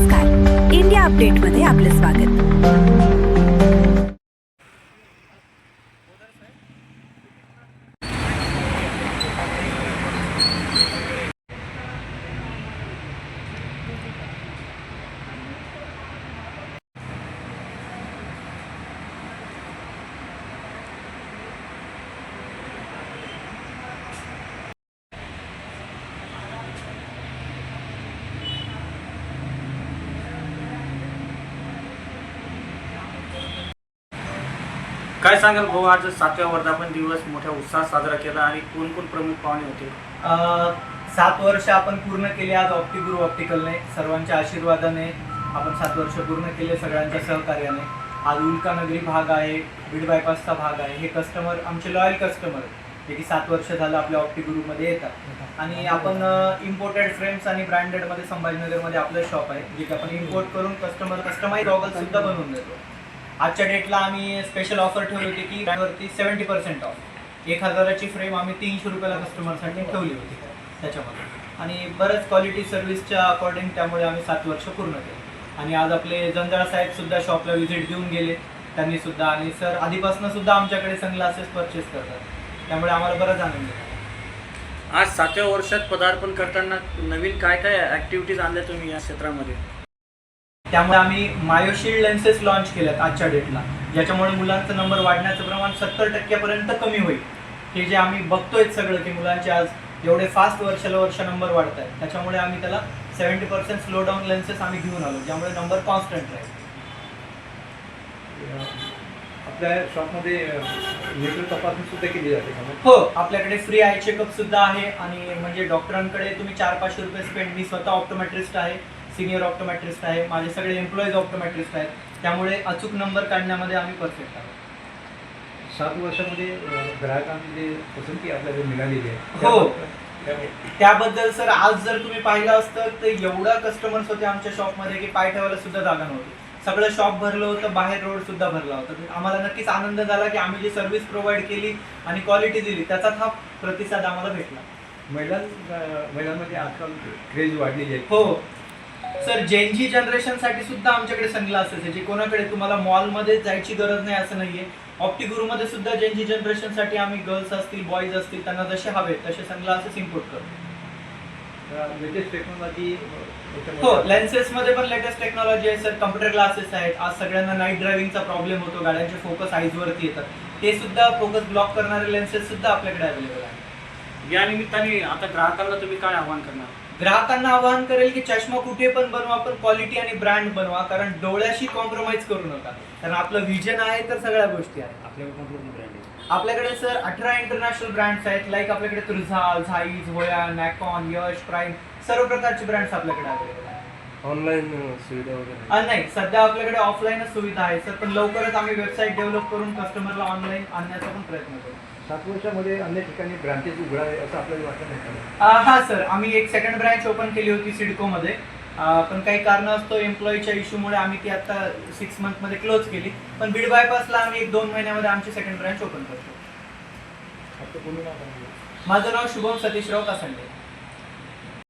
नमस्कार, इंडिया अपडेटमध्ये आपले स्वागत। काय सांगाल भाऊ, आज 7व्या वर्धापन दिवस मोठ्या उत्साहात साजरा केला आणि कोण कोण प्रमुख पाहुणे होते? 7 वर्ष आपण पूर्ण केले आज ऑप्टिगुरु ऑप्टिकलने, सर्वांच्या आशीर्वादाने आपण 7 वर्ष पूर्ण केले, सगळ्यांच्या सहकार्याने। आज उल्कानगरी भाग आहे, बीड बायपासचा भाग आहे। हे कस्टमर आमचे लॉयल कस्टमर जे की 7 वर्ष झालं आपल्या ऑप्टिगुरूमध्ये येतात। आणि आपण इम्पोर्टेड फ्रेम्स आणि ब्रँडेडमध्ये संभाजीनगरमध्ये आपलं शॉप आहे, जे की आपण इम्पोर्ट करून कस्टमाइज गॉगल्स सुद्धा बनवून देतो। आजच्या डेटला आम्ही स्पेशल ऑफर ठेवली होती की ब्रँडवरती 70% ऑफ, 1000ची फ्रेम आम्ही 300 रुपयाला कस्टमरसाठी ठेवली होती त्याच्यामध्ये। आणि बरंच क्वालिटी सर्व्हिसच्या अकॉर्डिंग त्यामुळे आम्ही 7 वर्ष पूर्ण केले। आणि आज आपले जंजाळ साहेब सुद्धा शॉपला व्हिजिट देऊन गेले त्यांनी सुद्धा, आणि सर आधीपासून सुद्धा आमच्याकडे सनग्लासेस परचेस करतात, त्यामुळे आम्हाला बराच आनंद आहे। आज 7व्या वर्षात पदार्पण करताना नवीन काय काय ॲक्टिव्हिटीज आणल्या तुम्ही या क्षेत्रामध्ये? त्यामुळे आम्ही मायोशील्ड लेन्सेस लॉन्च केल्यात आजच्या डेटला, ज्याच्यामुळे मुलांचं नंबर वाढण्याचं प्रमाण 70% पर्यंत कमी होईल। हे जे आम्ही बघतोय सगळं की मुलांचे आज एवढे फास्ट वर्षाला वर्ष नंबर वाढत आहेत, त्याच्यामुळे आम्ही त्याला 70% स्लो डाऊन लेन्सेस आम्ही घेऊन आलो, ज्यामुळे नंबर कॉन्स्टंट राहील। आपल्या शॉपमध्ये लेटर तपासणी सुद्धा केली जाते का? हो, आपल्याकडे फ्री आय चेकअप सुद्धा आहे। आणि म्हणजे डॉक्टरांकडे तुम्ही 400-500 रुपये स्पेंड, मी स्वतः ऑप्टोमेट्रिस्ट आहे, सिनियर ऑप्टोमेट्रिस्ट आहे, माझे सगळे एम्प्लॉईज ऑप्टोमेट्रिस्ट आहेत, त्यामुळे अचूक नंबर काढण्यामध्ये आम्ही परफेक्ट आहोत। 7 वर्षामध्ये ग्राहकांची जे पसंती आपल्याला मिळालेली आहे, हो, त्याबद्दल सर आज जर तुम्ही पाहिलं असतं तर एवढा कस्टमर्स होते आमच्या शॉपमध्ये की पाय ठेवायला सुद्धा जागा नव्हती। सगळं शॉप भरलं होतं, बाहेर रोड सुद्धा भरला होता। आम्हाला नक्कीच आनंद झाला की आम्ही जी सर्व्हिस प्रोव्हाइड केली आणि क्वालिटी दिली त्याचाच हा प्रतिसाद आम्हाला भेटला। महिलांमध्ये आजकाल क्रेज वाढलेली आहे। हो सर, जेनजी जनरेशनसाठी सुद्धा आमच्याकडे सनग्लासेस आहे, जे कोणाकडे तुम्हाला मॉलमध्ये जायची गरज नाही असं नाहीये। ऑप्टिगुरूमध्ये सुद्धा जेनजी जनरेशनसाठी आम्ही गर्ल्स असतील, बॉईज असतील, त्यांना जसे हवे तसे सनग्लासेस इम्पोर्ट करतो। लेटेस्ट टेक्नॉलॉजी हो, लेन्सेसमध्ये पण लेटेस्ट टेक्नॉलॉजी आहे सर। कम्प्युटर ग्लासेस आहेत, आज सगळ्यांना नाईट ड्रायव्हिंगचा प्रॉब्लेम होतो, गाड्यांचे फोकस आईजवरती येतात, ते सुद्धा फोकस ब्लॉक करणारे लेन्सेस सुद्धा आपल्याकडे अवेलेबल आहे। या निमित्ताने आता ग्राहकांना तुम्ही काय आव्हान करणार? ग्राहकांना आवाहन करेल की चष्मा कुठे पण बनवा, पण क्वालिटी आणि ब्रँड बनवा, कारण डोळ्याशी कॉम्प्रोमाइज करू नका, कारण आपलं व्हिजन आहे तर सगळ्या गोष्टी आहेत। आपल्याकडे सर 18 इंटरनॅशनल ब्रँड्स आहेत, लाईक आपल्याकडे तुर्झाल, झाईज, होया, नॅकॉन, यश, प्राईम, सर्व प्रकारचे ब्रँड्स आपल्याकडे अवेलेबल आहेत। ऑनलाईन सुविधा वगैरे नाही, सध्या आपल्याकडे ऑफलाईनच सुविधा आहे सर, पण लवकरच आम्ही वेबसाईट डेव्हलप करून कस्टमरला ऑनलाईन आणण्याचा पण प्रयत्न करू। 7 वर्षामध्ये अन्य ठिकाणी ब्रांचेस उघडावे असं आपल्याला वाटत नाही? हा सर, आम्ही एक सेकंड ब्रँच ओपन केली होती सिडकोमध्ये, पण काही कारणास्तव एम्प्लॉईच्या इश्यूमुळे आम्ही ती आता 6 मंथमध्ये क्लोज केली, पण बीड बायपासला आम्ही 1-2 महिन्यामध्ये आमची सेकंड ब्रँच ओपन करतो। आपलं पूर्ण नाव सांगा. माझं नाव शुभम सतीशराव कासंडे।